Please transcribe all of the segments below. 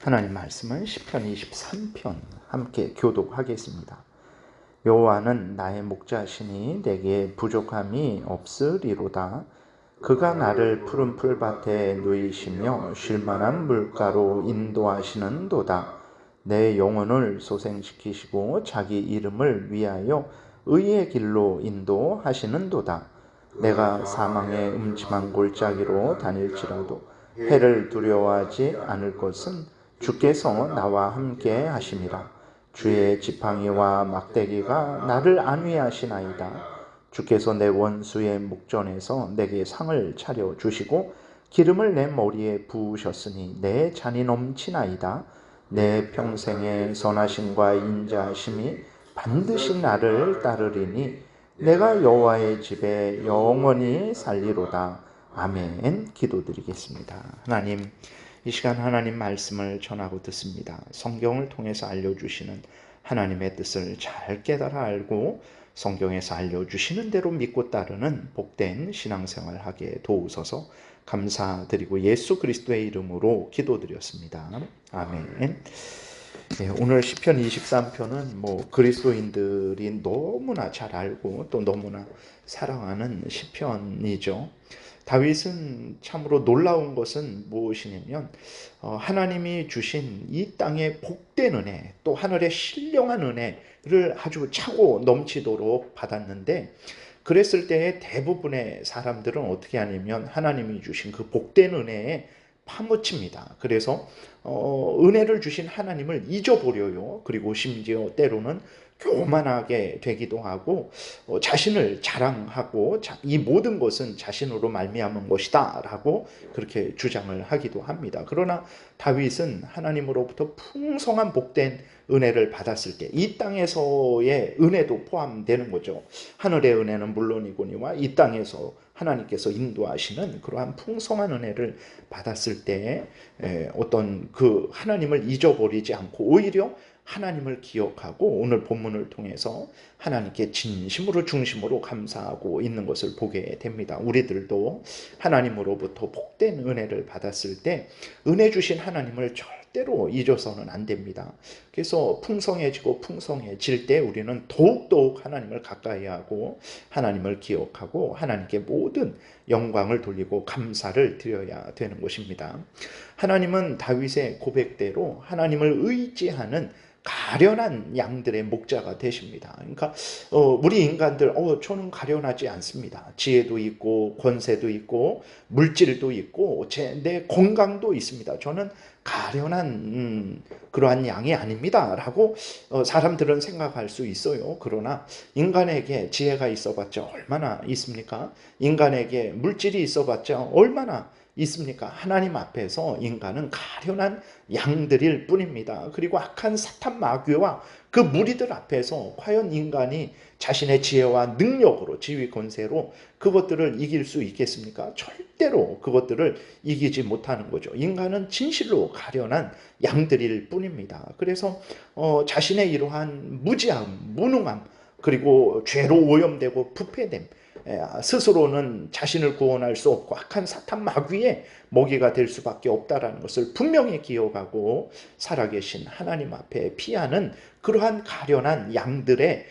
하나님 말씀은 시편 23편 함께 교독하겠습니다. 여호와는 나의 목자시니 내게 부족함이 없으리로다. 그가 나를 푸른 풀밭에 누이시며 쉴만한 물가로 인도하시는도다. 내 영혼을 소생시키시고 자기 이름을 위하여 의의 길로 인도하시는도다. 내가 사망의 음침한 골짜기로 다닐지라도 해를 두려워하지 않을 것은 주께서 나와 함께 하심이라. 주의 지팡이와 막대기가 나를 안위하시나이다. 주께서 내 원수의 목전에서 내게 상을 차려 주시고 기름을 내 머리에 부으셨으니 내 잔이 넘치나이다. 내 평생의 선하심과 인자하심이 반드시 나를 따르리니 내가 여호와의 집에 영원히 살리로다. 아멘. 기도드리겠습니다. 하나님, 이 시간 하나님 말씀을 전하고 듣습니다. 성경을 통해서 알려주시는 하나님의 뜻을 잘 깨달아 알고 성경에서 알려주시는 대로 믿고 따르는 복된 신앙생활 하게 도우소서. 감사드리고 예수 그리스도의 이름으로 기도드렸습니다. 아멘. 네, 오늘 시편 23편은 그리스도인들이 너무나 잘 알고 또 너무나 사랑하는 시편이죠. 다윗은 참으로 놀라운 것은 무엇이냐면 하나님이 주신 이 땅의 복된 은혜, 또 하늘의 신령한 은혜를 아주 차고 넘치도록 받았는데, 그랬을 때에 대부분의 사람들은 어떻게 하냐면 하나님이 주신 그 복된 은혜에 파묻힙니다. 그래서 은혜를 주신 하나님을 잊어버려요. 그리고 심지어 때로는 교만하게 되기도 하고 자신을 자랑하고 이 모든 것은 자신으로 말미암은 것이다 라고 그렇게 주장을 하기도 합니다. 그러나 다윗은 하나님으로부터 풍성한 복된 은혜를 받았을 때 이 땅에서의 은혜도 포함되는 거죠. 하늘의 은혜는 물론이거니와 이 땅에서 하나님께서 인도하시는 그러한 풍성한 은혜를 받았을 때 어떤 그 하나님을 잊어버리지 않고 오히려 하나님을 기억하고 오늘 본문을 통해서 하나님께 진심으로 중심으로 감사하고 있는 것을 보게 됩니다. 우리들도 하나님으로부터 복된 은혜를 받았을 때 은혜 주신 하나님을 절대로 잊어서는 안 됩니다. 그래서 풍성해지고 풍성해질 때 우리는 더욱더욱 하나님을 가까이 하고 하나님을 기억하고 하나님께 모든 영광을 돌리고 감사를 드려야 되는 것입니다. 하나님은 다윗의 고백대로 하나님을 의지하는 가련한 양들의 목자가 되십니다. 그러니까 우리 인간들 저는 가련하지 않습니다. 지혜도 있고 권세도 있고 물질도 있고 내 건강도 있습니다. 저는 가련한 그러한 양이 아닙니다 라고 사람들은 생각할 수 있어요. 그러나 인간에게 지혜가 있어봤자 얼마나 있습니까? 인간에게 물질이 있어봤자 얼마나 있습니까? 하나님 앞에서 인간은 가련한 양들일 뿐입니다. 그리고 악한 사탄 마귀와 그 무리들 앞에서 과연 인간이 자신의 지혜와 능력으로 지위 권세로 그것들을 이길 수 있겠습니까? 절대로 그것들을 이기지 못하는 거죠. 인간은 진실로 가련한 양들일 뿐입니다. 그래서 자신의 이러한 무지함, 무능함, 그리고 죄로 오염되고 부패됨, 스스로는 자신을 구원할 수 없고 악한 사탄 마귀의 먹이가 될 수밖에 없다라는 것을 분명히 기억하고 살아계신 하나님 앞에 피하는 그러한 가련한 양들의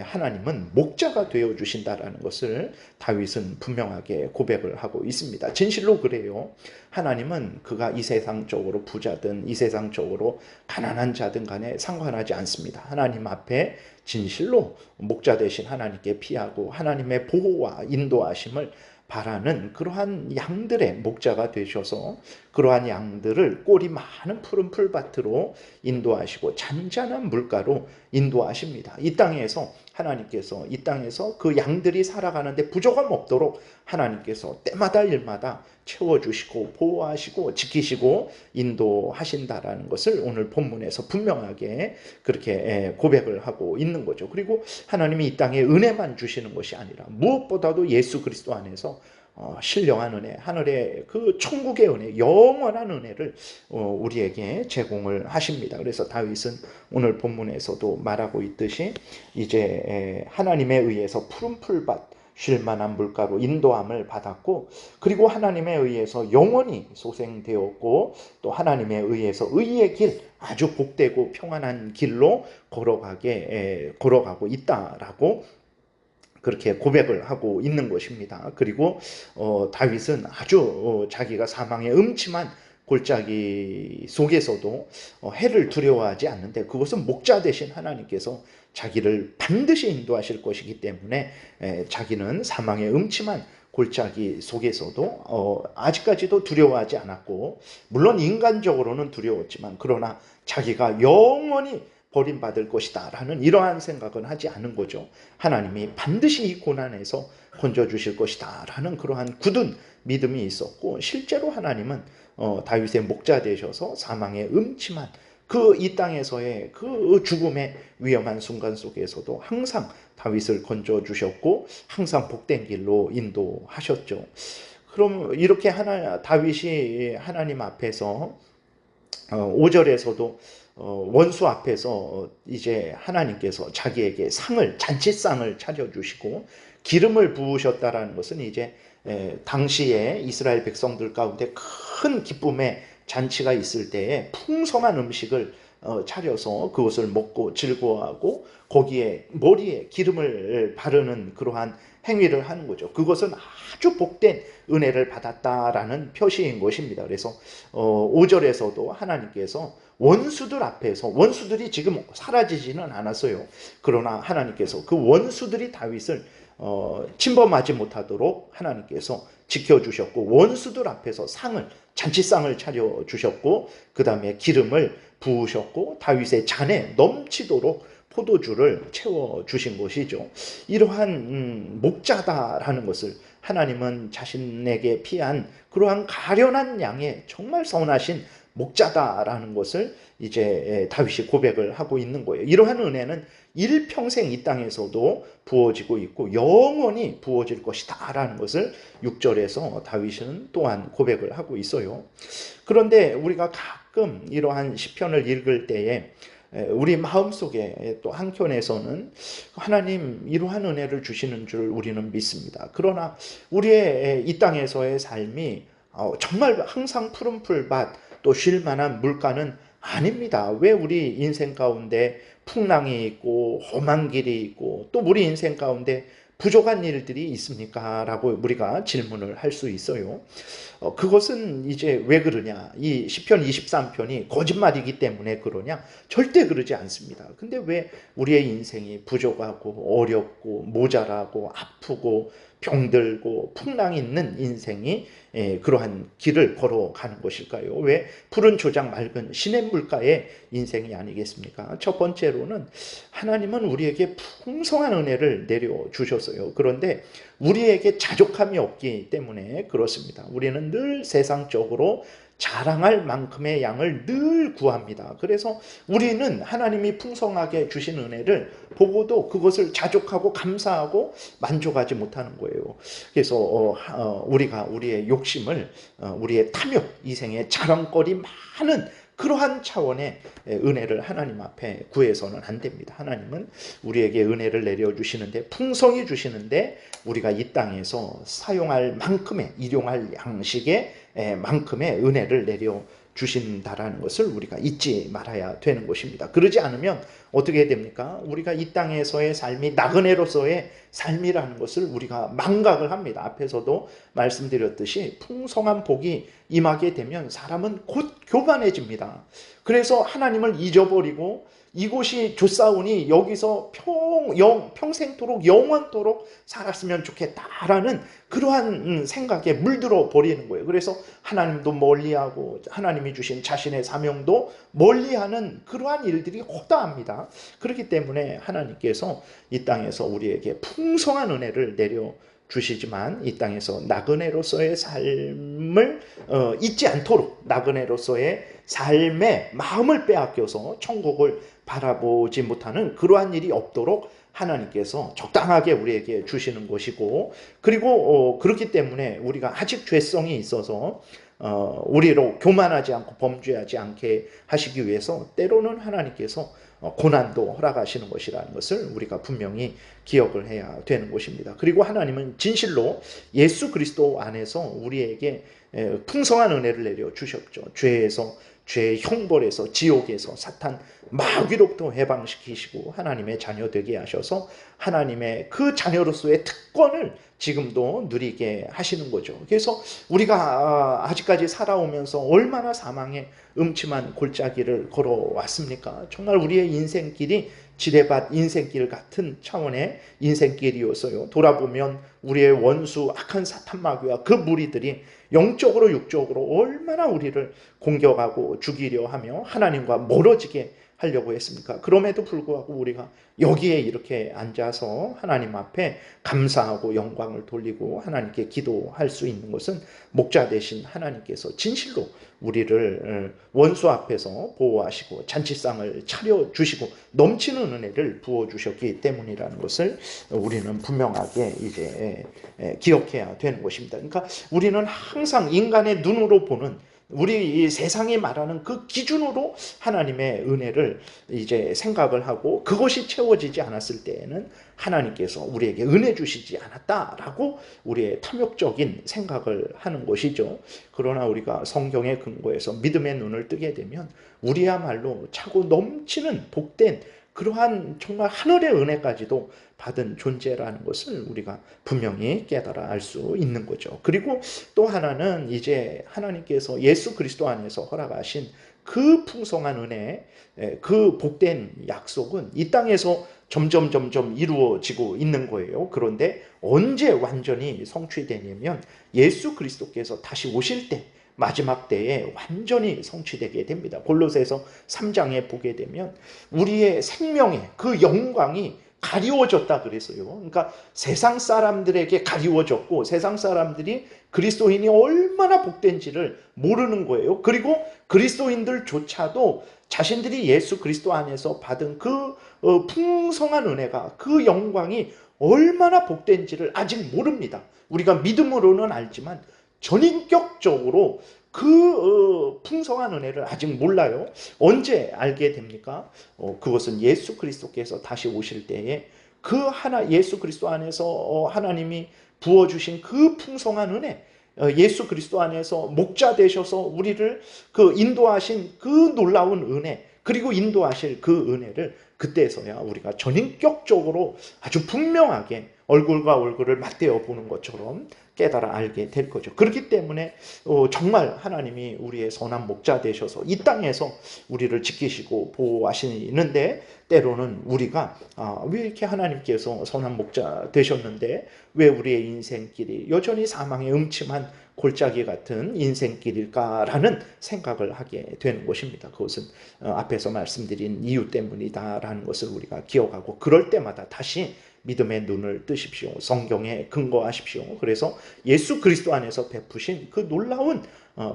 하나님은 목자가 되어주신다라는 것을 다윗은 분명하게 고백을 하고 있습니다. 진실로 그래요. 하나님은 그가 이 세상적으로 부자든 이 세상적으로 가난한 자든 간에 상관하지 않습니다. 하나님 앞에 진실로 목자 되신 하나님께 피하고 하나님의 보호와 인도하심을 바라는 그러한 양들의 목자가 되셔서 그러한 양들을 꼴이 많은 푸른 풀밭으로 인도하시고 잔잔한 물가로 인도하십니다. 이 땅에서 하나님께서 이 땅에서 그 양들이 살아가는데 부족함 없도록 하나님께서 때마다 일마다 채워주시고 보호하시고 지키시고 인도하신다라는 것을 오늘 본문에서 분명하게 그렇게 고백을 하고 있는 거죠. 그리고 하나님이 이 땅에 은혜만 주시는 것이 아니라 무엇보다도 예수 그리스도 안에서 신령한 은혜, 하늘의 그 천국의 은혜, 영원한 은혜를 우리에게 제공을 하십니다. 그래서 다윗은 오늘 본문에서도 말하고 있듯이 이제 하나님에 의해서 푸른 풀밭, 쉴만한 물가로 인도함을 받았고, 그리고 하나님에 의해서 영원히 소생되었고, 또 하나님에 의해서 의의 길, 아주 복되고 평안한 길로 걸어가고 있다라고 그렇게 고백을 하고 있는 것입니다. 그리고 다윗은 아주 자기가 사망의 음침한 골짜기 속에서도 해를 두려워하지 않는데, 그것은 목자 되신 하나님께서 자기를 반드시 인도하실 것이기 때문에 자기는 사망의 음침한 골짜기 속에서도 아직까지도 두려워하지 않았고, 물론 인간적으로는 두려웠지만 그러나 자기가 영원히 버림받을 것이다 라는 이러한 생각은 하지 않은 거죠. 하나님이 반드시 이 고난에서 건져주실 것이다 라는 그러한 굳은 믿음이 있었고, 실제로 하나님은 다윗의 목자 되셔서 사망의 음침한 이 땅에서의 그 죽음의 위험한 순간 속에서도 항상 다윗을 건져주셨고 항상 복된 길로 인도하셨죠. 그럼 이렇게 다윗이 하나님 앞에서 5절에서도 원수 앞에서 이제 하나님께서 자기에게 잔치상을 차려주시고 기름을 부으셨다라는 것은 이제 당시에 이스라엘 백성들 가운데 큰 기쁨의 잔치가 있을 때에 풍성한 음식을 차려서 그것을 먹고 즐거워하고 거기에 머리에 기름을 바르는 그러한 행위를 하는 거죠. 그것은 아주 복된 은혜를 받았다라는 표시인 것입니다. 그래서 5절에서도 하나님께서 원수들 앞에서, 원수들이 지금 사라지지는 않았어요. 그러나 하나님께서 그 원수들이 다윗을 침범하지 못하도록 하나님께서 지켜주셨고, 원수들 앞에서 잔치상을 차려주셨고, 그 다음에 기름을 부으셨고 다윗의 잔에 넘치도록 포도주를 채워주신 것이죠. 이러한 목자다라는 것을 하나님은 자신에게 피한 그러한 가련한 양의 정말 선하신 목자다라는 것을 이제 다윗이 고백을 하고 있는 거예요. 이러한 은혜는 일평생 이 땅에서도 부어지고 있고 영원히 부어질 것이다 라는 것을 6절에서 다윗은 또한 고백을 하고 있어요. 그런데 우리가 가끔 이러한 시편을 읽을 때에 우리 마음속에 또 한켠에서는 하나님 이러한 은혜를 주시는 줄 우리는 믿습니다. 그러나 우리의 이 땅에서의 삶이 정말 항상 푸른 풀밭 또 쉴 만한 물가는 아닙니다. 왜 우리 인생 가운데 풍랑이 있고 험한 길이 있고 또 우리 인생 가운데 부족한 일들이 있습니까? 라고 우리가 질문을 할 수 있어요. 그것은 이제 왜 그러냐? 이 시편 23편이 거짓말이기 때문에 그러냐? 절대 그러지 않습니다. 근데 왜 우리의 인생이 부족하고 어렵고 모자라고 아프고 병들고 풍랑이 있는 인생이 그러한 길을 걸어가는 것일까요? 왜 푸른 초장 맑은 시냇물가의 인생이 아니겠습니까? 첫 번째로는 하나님은 우리에게 풍성한 은혜를 내려주셨어요. 그런데 우리에게 자족함이 없기 때문에 그렇습니다. 우리는 늘 세상적으로 자랑할 만큼의 양을 늘 구합니다. 그래서 우리는 하나님이 풍성하게 주신 은혜를 보고도 그것을 자족하고 감사하고 만족하지 못하는 거예요. 그래서 우리가 우리의 욕심을, 우리의 탐욕, 이생의 자랑거리 많은 그러한 차원의 은혜를 하나님 앞에 구해서는 안 됩니다. 하나님은 우리에게 은혜를 내려주시는데, 풍성히 주시는데 우리가 이 땅에서 사용할 만큼의, 일용할 양식의 만큼의 은혜를 내려주신다라는 것을 우리가 잊지 말아야 되는 것입니다. 그러지 않으면 어떻게 됩니까? 우리가 이 땅에서의 삶이 나그네로서의 삶이라는 것을 우리가 망각을 합니다. 앞에서도 말씀드렸듯이 풍성한 복이 임하게 되면 사람은 곧 교만해집니다. 그래서 하나님을 잊어버리고 이곳이 좋사오니 여기서 평생토록 영원토록 살았으면 좋겠다라는 그러한 생각에 물들어 버리는 거예요. 그래서 하나님도 멀리하고 하나님이 주신 자신의 사명도 멀리하는 그러한 일들이 허다합니다. 그렇기 때문에 하나님께서 이 땅에서 우리에게 풍성한 은혜를 내려주시지만 이 땅에서 나그네로서의 삶을 잊지 않도록, 나그네로서의 삶의 마음을 빼앗겨서 천국을 바라보지 못하는 그러한 일이 없도록 하나님께서 적당하게 우리에게 주시는 것이고, 그리고 그렇기 때문에 우리가 아직 죄성이 있어서 우리로 교만하지 않고 범죄하지 않게 하시기 위해서 때로는 하나님께서 고난도 허락하시는 것이라는 것을 우리가 분명히 기억을 해야 되는 것입니다. 그리고 하나님은 진실로 예수 그리스도 안에서 우리에게 풍성한 은혜를 내려 주셨죠. 죄의 형벌에서, 지옥에서, 사탄 마귀로부터 해방시키시고 하나님의 자녀 되게 하셔서 하나님의 그 자녀로서의 특권을 지금도 누리게 하시는 거죠. 그래서 우리가 아직까지 살아오면서 얼마나 사망의 음침한 골짜기를 걸어왔습니까? 정말 우리의 인생길이 지뢰밭 인생길 같은 차원의 인생길이었어요. 돌아보면 우리의 원수 악한 사탄 마귀와 그 무리들이 영적으로 육적으로 얼마나 우리를 공격하고 죽이려 하며 하나님과 멀어지게 하려고 했습니까? 그럼에도 불구하고 우리가 여기에 이렇게 앉아서 하나님 앞에 감사하고 영광을 돌리고 하나님께 기도할 수 있는 것은 목자 되신 하나님께서 진실로 우리를 원수 앞에서 보호하시고 잔치상을 차려주시고 넘치는 은혜를 부어주셨기 때문이라는 것을 우리는 분명하게 이제 기억해야 되는 것입니다. 그러니까 우리는 항상 인간의 눈으로 보는 우리 이 세상이 말하는 그 기준으로 하나님의 은혜를 이제 생각을 하고 그것이 채워지지 않았을 때에는 하나님께서 우리에게 은혜 주시지 않았다라고 우리의 탐욕적인 생각을 하는 것이죠. 그러나 우리가 성경의 근거에서 믿음의 눈을 뜨게 되면 우리야말로 차고 넘치는 복된 그러한 정말 하늘의 은혜까지도 받은 존재라는 것을 우리가 분명히 깨달아 알 수 있는 거죠. 그리고 또 하나는 이제 하나님께서 예수 그리스도 안에서 허락하신 그 풍성한 은혜, 그 복된 약속은 이 땅에서 점점 이루어지고 있는 거예요. 그런데 언제 완전히 성취되냐면 예수 그리스도께서 다시 오실 때 마지막 때에 완전히 성취되게 됩니다. 골로새서 3장에 보게 되면 우리의 생명의 그 영광이 가리워졌다 그랬어요. 그러니까 세상 사람들에게 가리워졌고 세상 사람들이 그리스도인이 얼마나 복된지를 모르는 거예요. 그리고 그리스도인들조차도 자신들이 예수 그리스도 안에서 받은 그 풍성한 은혜가 그 영광이 얼마나 복된지를 아직 모릅니다. 우리가 믿음으로는 알지만 전인격적으로 그 풍성한 은혜를 아직 몰라요. 언제 알게 됩니까? 그것은 예수 그리스도께서 다시 오실 때에 그 예수 그리스도 안에서 하나님이 부어주신 그 풍성한 은혜, 예수 그리스도 안에서 목자 되셔서 우리를 그 인도하신 그 놀라운 은혜, 그리고 인도하실 그 은혜를 그때서야 우리가 전인격적으로 아주 분명하게 얼굴과 얼굴을 맞대어 보는 것처럼 깨달아 알게 될 거죠. 그렇기 때문에 정말 하나님이 우리의 선한 목자 되셔서 이 땅에서 우리를 지키시고 보호하시는데 때로는 우리가 왜 이렇게 하나님께서 선한 목자 되셨는데 왜 우리의 인생길이 여전히 사망의 음침한 골짜기 같은 인생길일까라는 생각을 하게 되는 것입니다. 그것은 앞에서 말씀드린 이유 때문이다라는 것을 우리가 기억하고 그럴 때마다 다시 믿음의 눈을 뜨십시오. 성경에 근거하십시오. 그래서 예수 그리스도 안에서 베푸신 그 놀라운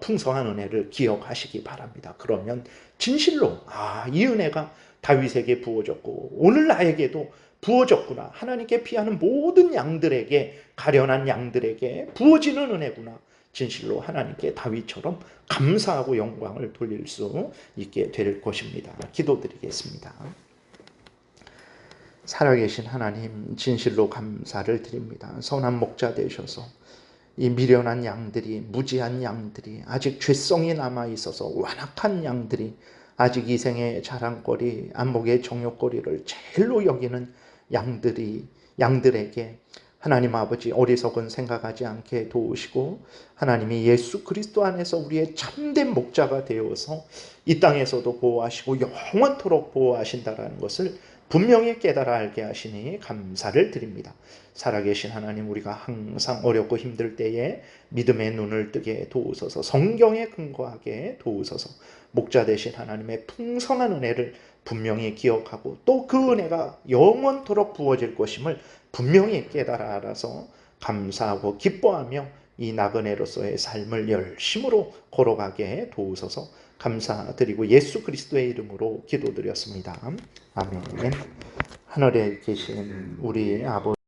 풍성한 은혜를 기억하시기 바랍니다. 그러면 진실로 이 은혜가 다윗에게 부어졌고 오늘 나에게도 부어졌구나. 하나님께 피하는 모든 양들에게 가련한 양들에게 부어지는 은혜구나. 진실로 하나님께 다윗처럼 감사하고 영광을 돌릴 수 있게 될 것입니다. 기도드리겠습니다. 살아계신 하나님 진실로 감사를 드립니다. 선한 목자 되셔서 이 미련한 양들이 무지한 양들이 아직 죄성이 남아있어서 완악한 양들이 아직 이 생의 자랑거리 안목의 정욕거리를 제일로 여기는 양들에게 하나님 아버지 어리석은 생각하지 않게 도우시고 하나님이 예수 그리스도 안에서 우리의 참된 목자가 되어서 이 땅에서도 보호하시고 영원토록 보호하신다라는 것을 분명히 깨달아 알게 하시니 감사를 드립니다. 살아계신 하나님 우리가 항상 어렵고 힘들 때에 믿음의 눈을 뜨게 도우소서 성경에 근거하게 도우소서 목자 되신 하나님의 풍성한 은혜를 분명히 기억하고 또 그 은혜가 영원토록 부어질 것임을 분명히 깨달아 알아서 감사하고 기뻐하며 이 나그네로서의 삶을 열심으로 걸어가게 도우소서 감사드리고 예수 그리스도의 이름으로 기도드렸습니다. 아멘. 하늘에 계신 우리 아버지